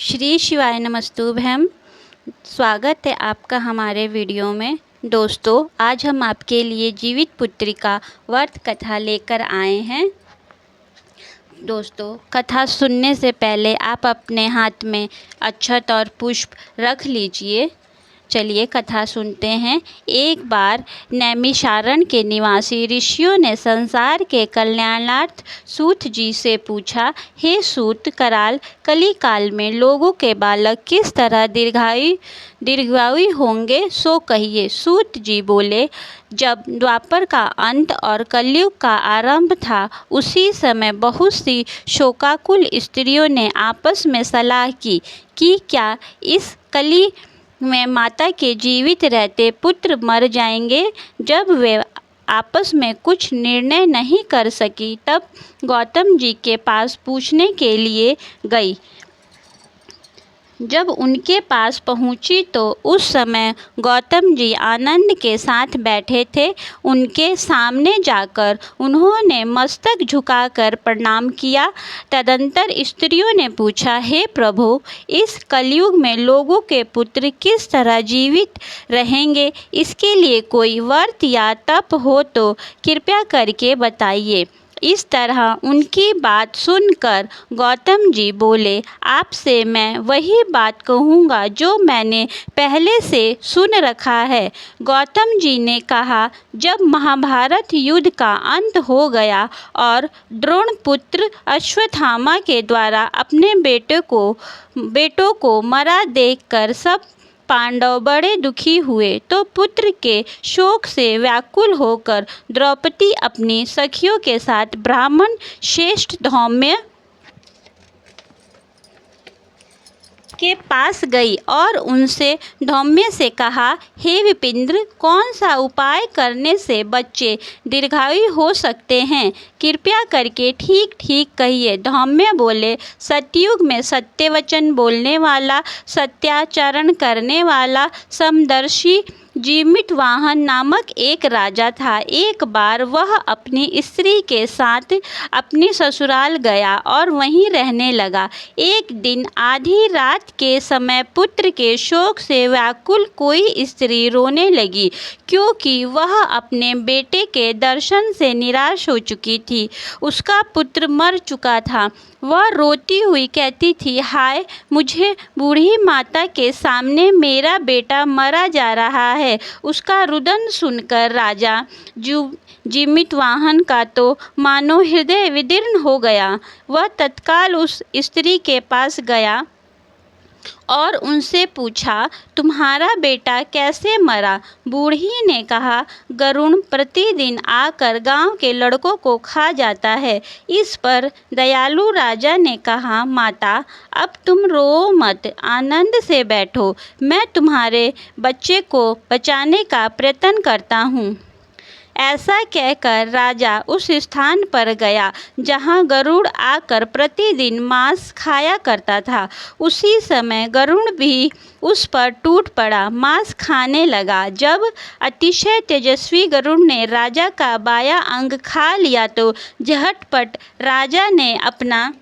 श्री शिवाय नमस्तुभ्यं। स्वागत है आपका हमारे वीडियो में। दोस्तों, आज हम आपके लिए जीवित पुत्री का व्रत कथा लेकर आए हैं। दोस्तों, कथा सुनने से पहले आप अपने हाथ में अक्षत और पुष्प रख लीजिए। चलिए कथा सुनते हैं। एक बार नैमिषारण्य के निवासी ऋषियों ने संसार के कल्याणार्थ सूत जी से पूछा, हे सूत कराल, कली काल में लोगों के बालक किस तरह दीर्घायु होंगे, सो कहिए। सूत जी बोले, जब द्वापर का अंत और कलयुग का आरंभ था, उसी समय बहुत सी शोकाकुल स्त्रियों ने आपस में सलाह की कि क्या इस कली में माता के जीवित रहते पुत्र मर जाएंगे। जब वे आपस में कुछ निर्णय नहीं कर सकी, तब गौतम जी के पास पूछने के लिए गई। जब उनके पास पहुंची तो उस समय गौतम जी आनंद के साथ बैठे थे। उनके सामने जाकर उन्होंने मस्तक झुकाकर प्रणाम किया। तदंतर स्त्रियों ने पूछा, हे प्रभु, इस कलयुग में लोगों के पुत्र किस तरह जीवित रहेंगे? इसके लिए कोई व्रत या तप हो तो कृपया करके बताइए। इस तरह उनकी बात सुनकर गौतम जी बोले, आपसे मैं वही बात कहूँगा जो मैंने पहले से सुन रखा है। गौतम जी ने कहा, जब महाभारत युद्ध का अंत हो गया और द्रोण पुत्र अश्वत्थामा के द्वारा अपने बेटों को मरा देखकर सब पांडव बड़े दुखी हुए, तो पुत्र के शोक से व्याकुल होकर द्रौपदी अपनी सखियों के साथ ब्राह्मण श्रेष्ठ धौम्य के पास गई और उनसे धौम्य से कहा, हे विपिंद्र, कौन सा उपाय करने से बच्चे दीर्घायु हो सकते हैं? कृपया करके ठीक ठीक कहिए। धौम्य बोले, सतयुग में सत्य वचन बोलने वाला, सत्याचरण करने वाला समदर्शी जिमितवाहन नामक एक राजा था। एक बार वह अपनी स्त्री के साथ अपनी ससुराल गया और वहीं रहने लगा। एक दिन आधी रात के समय पुत्र के शोक से व्याकुल कोई स्त्री रोने लगी, क्योंकि वह अपने बेटे के दर्शन से निराश हो चुकी थी। उसका पुत्र मर चुका था। वह रोती हुई कहती थी, हाय, मुझे बूढ़ी माता के सामने मेरा बेटा मरा जा रहा है। उसका रुदन सुनकर राजा जिमितवाहन का तो मानो हृदय विदीर्ण हो गया। वह तत्काल उस स्त्री के पास गया और उनसे पूछा, तुम्हारा बेटा कैसे मरा? बूढ़ी ने कहा, गरुण प्रतिदिन आकर गांव के लड़कों को खा जाता है। इस पर दयालु राजा ने कहा, माता, अब तुम रो मत, आनंद से बैठो। मैं तुम्हारे बच्चे को बचाने का प्रयत्न करता हूँ। ऐसा कहकर राजा उस स्थान पर गया जहाँ गरुड़ आकर प्रतिदिन मांस खाया करता था। उसी समय गरुड़ भी उस पर टूट पड़ा, मांस खाने लगा। जब अतिशय तेजस्वी गरुड़ ने राजा का बायां अंग खा लिया तो झटपट राजा ने अपना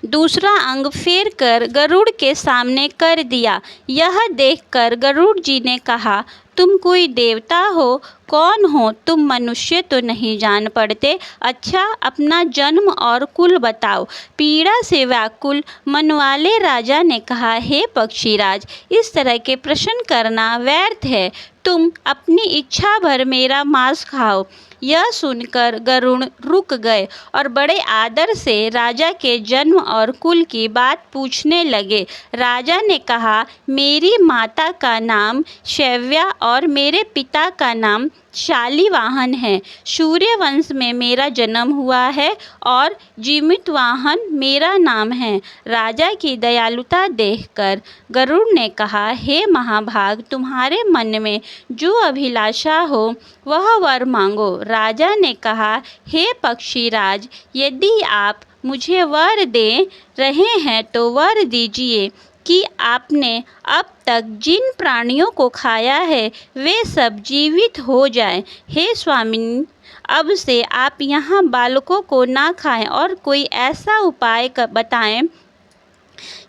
दूसरा अंग फेर कर गरुड़ के सामने कर दिया। यह देखकर गरुड़ जी ने कहा, तुम कोई देवता हो? कौन हो तुम? मनुष्य तो नहीं जान पड़ते। अच्छा, अपना जन्म और कुल बताओ। पीड़ा से व्याकुल मन वाले राजा ने कहा, हे पक्षीराज, इस तरह के प्रश्न करना व्यर्थ है। तुम अपनी इच्छा भर मेरा मांस खाओ। यह सुनकर गरुड़ रुक गए और बड़े आदर से राजा के जन्म और कुल की बात पूछने लगे। राजा ने कहा, मेरी माता का नाम शैव्या और मेरे पिता का नाम शालिवाहन है। सूर्यवंश में मेरा जन्म हुआ है और जिमितवाहन मेरा नाम है। राजा की दयालुता देखकर गरुड़ ने कहा, हे महाभाग, तुम्हारे मन में जो अभिलाषा हो वह वर मांगो। राजा ने कहा, हे पक्षीराज, यदि आप मुझे वर दे रहे हैं तो वर दीजिए कि आपने अब तक जिन प्राणियों को खाया है वे सब जीवित हो जाएं। हे स्वामिनी, अब से आप यहाँ बालकों को ना खाएं और कोई ऐसा उपाय बताएं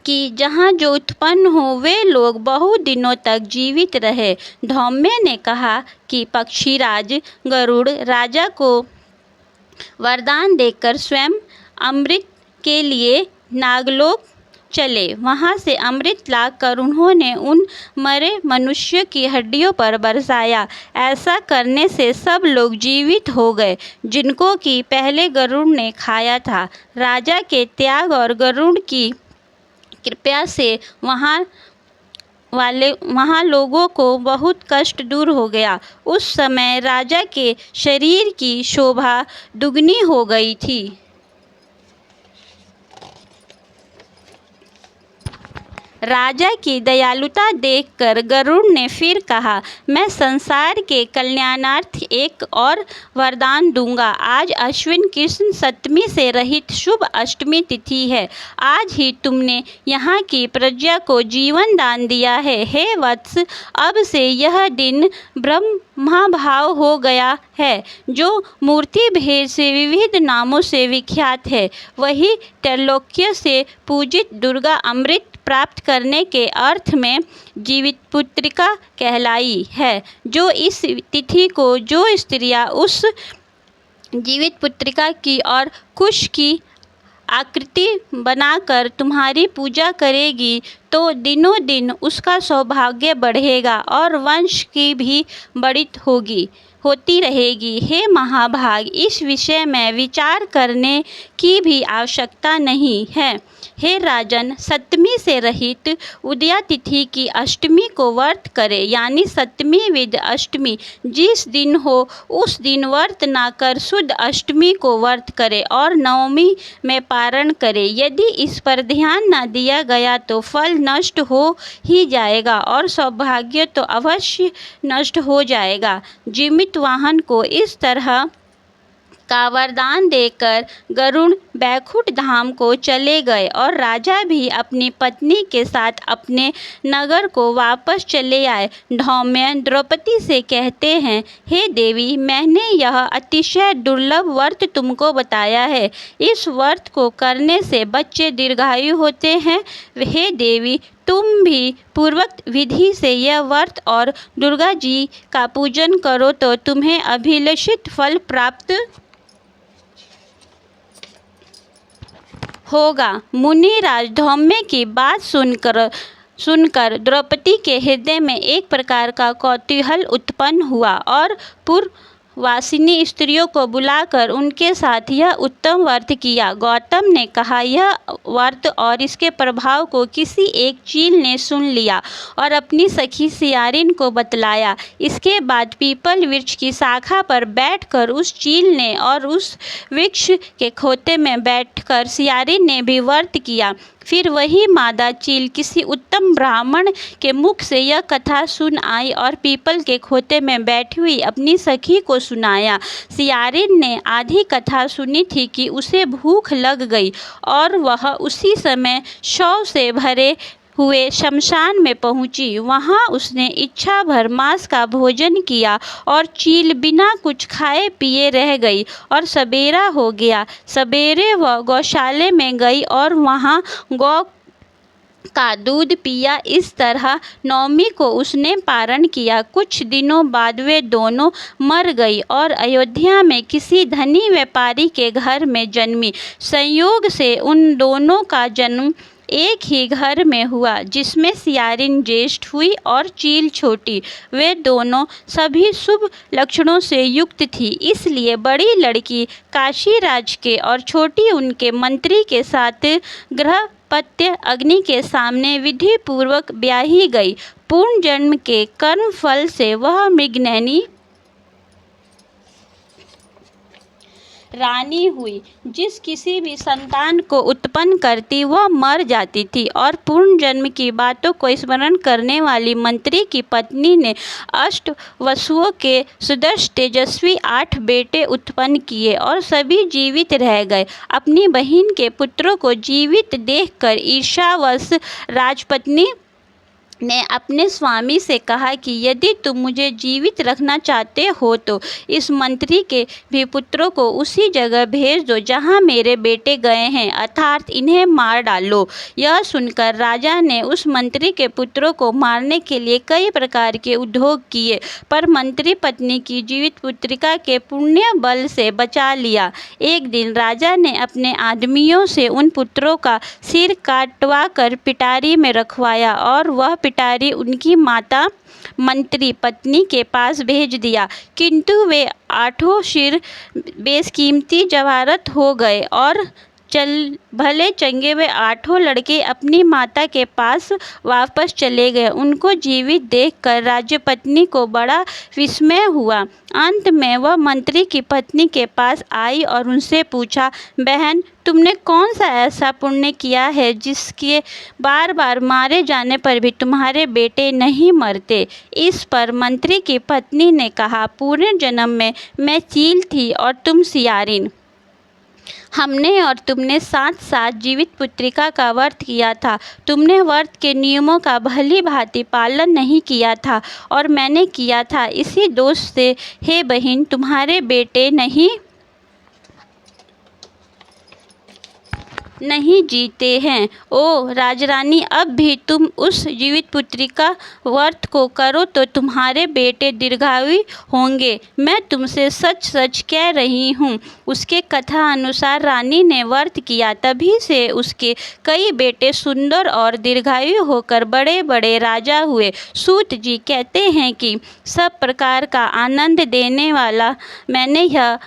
कि जहाँ जो उत्पन्न हो वे लोग बहुत दिनों तक जीवित रहे। धौम्य ने कहा कि पक्षीराज गरुड़ राजा को वरदान देकर स्वयं अमृत के लिए नागलोक चले। वहाँ से अमृत लाकर उन्होंने उन मरे मनुष्य की हड्डियों पर बरसाया। ऐसा करने से सब लोग जीवित हो गए जिनको कि पहले गरुड़ ने खाया था। राजा के त्याग और गरुड़ की कृपा से वहाँ लोगों को बहुत कष्ट दूर हो गया। उस समय राजा के शरीर की शोभा दुगनी हो गई थी। राजा की दयालुता देखकर गरुड़ ने फिर कहा, मैं संसार के कल्याणार्थ एक और वरदान दूंगा। आज अश्विन कृष्ण सप्तमी से रहित शुभ अष्टमी तिथि है। आज ही तुमने यहाँ की प्रजा को जीवन दान दिया है। हे वत्स, अब से यह दिन ब्रह्मभाव हो गया है, जो मूर्ति भेद से विविध नामों से विख्यात है। वही त्रैलोक्य से पूजित दुर्गा अमृत प्राप्त करने के अर्थ में जीवित पुत्रिका कहलाई है। जो इस तिथि को जो स्त्रियां उस जीवित पुत्रिका की और कुश की आकृति बनाकर तुम्हारी पूजा करेगी तो दिनों दिन उसका सौभाग्य बढ़ेगा और वंश की भी बढ़त होती रहेगी। हे महाभाग, इस विषय में विचार करने की भी आवश्यकता नहीं है। हे राजन, सप्तमी से रहित उदया तिथि की अष्टमी को व्रत करे, यानी सप्तमी विद अष्टमी जिस दिन हो उस दिन व्रत ना कर शुद्ध अष्टमी को व्रत करे और नवमी में पारण करे। यदि इस पर ध्यान न दिया गया तो फल नष्ट हो ही जाएगा और सौभाग्य तो अवश्य नष्ट हो जाएगा। जीवित वाहन को इस तरह का वरदान देकर गरुड़ बैकुंठ धाम को चले गए और राजा भी अपनी पत्नी के साथ अपने नगर को वापस चले आए। धौम्य द्रौपदी से कहते हैं, हे देवी, मैंने यह अतिशय दुर्लभ व्रत तुमको बताया है। इस व्रत को करने से बच्चे दीर्घायु होते हैं। हे देवी, तुम भी पूर्वोक्त विधि से यह व्रत और दुर्गा जी का पूजन करो तो तुम्हें अभिलषित फल प्राप्त होगा। मुनिराज धौम्य की बात सुनकर द्रौपदी के हृदय में एक प्रकार का कौतूहल उत्पन्न हुआ और पूर्ववासिनी स्त्रियों को बुलाकर उनके साथ यह उत्तम व्रत किया। गौतम ने कहा, यह व्रत और इसके प्रभाव को किसी एक चील ने सुन लिया और अपनी सखी सियारिन को बतलाया। इसके बाद पीपल वृक्ष की शाखा पर बैठकर उस चील ने और उस वृक्ष के खोते में बैठकर सियारिन ने भी व्रत किया। फिर वही मादा चील किसी उत्तम ब्राह्मण के मुख से यह कथा सुन आई और पीपल के खोते में बैठी हुई अपनी सखी को सुनाया। सियारिन ने आधी कथा सुनी थी कि उसे भूख लग गई और वह उसी समय शव से भरे हुए शमशान में पहुंची। वहां उसने इच्छा भर मांस का भोजन किया और चील बिना कुछ खाए पिए रह गई और सवेरा हो गया। सवेरे वह गौशाले में गई और वहां गौ का दूध पिया। इस तरह नवमी को उसने पारण किया। कुछ दिनों बाद वे दोनों मर गई और अयोध्या में किसी धनी व्यापारी के घर में जन्मी। संयोग से उन दोनों का जन्म एक ही घर में हुआ, जिसमें सियारिन ज्येष्ठ हुई और चील छोटी। वे दोनों सभी शुभ लक्षणों से युक्त थी, इसलिए बड़ी लड़की काशी राज के और छोटी उनके मंत्री के साथ गृहपत्य अग्नि के सामने विधि पूर्वक ब्याही गई। पूर्ण जन्म के कर्म फल से वह मृगनयनी रानी हुई। जिस किसी भी संतान को उत्पन्न करती वह मर जाती थी और पूर्ण जन्म की बातों को स्मरण करने वाली मंत्री की पत्नी ने 8 वसुओं के सुदर्श तेजस्वी 8 बेटे उत्पन्न किए और सभी जीवित रह गए। अपनी बहन के पुत्रों को जीवित देखकर ईर्ष्यावश राजपत्नी ने अपने स्वामी से कहा कि यदि तुम मुझे जीवित रखना चाहते हो तो इस मंत्री के भी पुत्रों को उसी जगह भेज दो जहां मेरे बेटे गए हैं, अर्थात इन्हें मार डालो। यह सुनकर राजा ने उस मंत्री के पुत्रों को मारने के लिए कई प्रकार के उद्योग किए, पर मंत्री पत्नी की जीवित पुत्रिका के पुण्य बल से बचा लिया। एक दिन राजा ने अपने आदमियों से उन पुत्रों का सिर काटवा कर पिटारी में रखवाया और वह पिटारी उनकी माता मंत्री पत्नी के पास भेज दिया, किंतु वे 8 सिर बेशकीमती जवाहरात हो गए और भले चंगे वे 8 लड़के अपनी माता के पास वापस चले गए। उनको जीवित देखकर राज्यपत्नी को बड़ा विस्मय हुआ। अंत में वह मंत्री की पत्नी के पास आई और उनसे पूछा, बहन, तुमने कौन सा ऐसा पुण्य किया है जिसके बार बार मारे जाने पर भी तुम्हारे बेटे नहीं मरते? इस पर मंत्री की पत्नी ने कहा, पूरे जन्म में मैं चील थी और तुम सियारिन। हमने और तुमने साथ साथ जीवित पुत्रिका का व्रत किया था। तुमने व्रत के नियमों का भली भांति पालन नहीं किया था और मैंने किया था। इसी दोष से हे बहन, तुम्हारे बेटे नहीं जीते हैं। ओ राजरानी, अब भी तुम उस जीवित पुत्रिका व्रत को करो तो तुम्हारे बेटे दीर्घायु होंगे। मैं तुमसे सच सच कह रही हूँ। उसके कथा अनुसार रानी ने व्रत किया, तभी से उसके कई बेटे सुंदर और दीर्घायु होकर बड़े बड़े राजा हुए। सूत जी कहते हैं कि सब प्रकार का आनंद देने वाला मैंने यह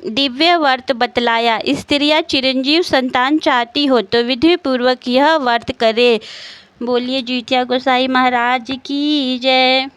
दिव्य व्रत बतलाया। स्त्रियां चिरंजीव संतान चाहती हो तो विधि पूर्वक यह व्रत करे। बोलिए जित्या गोसाई महाराज की जय।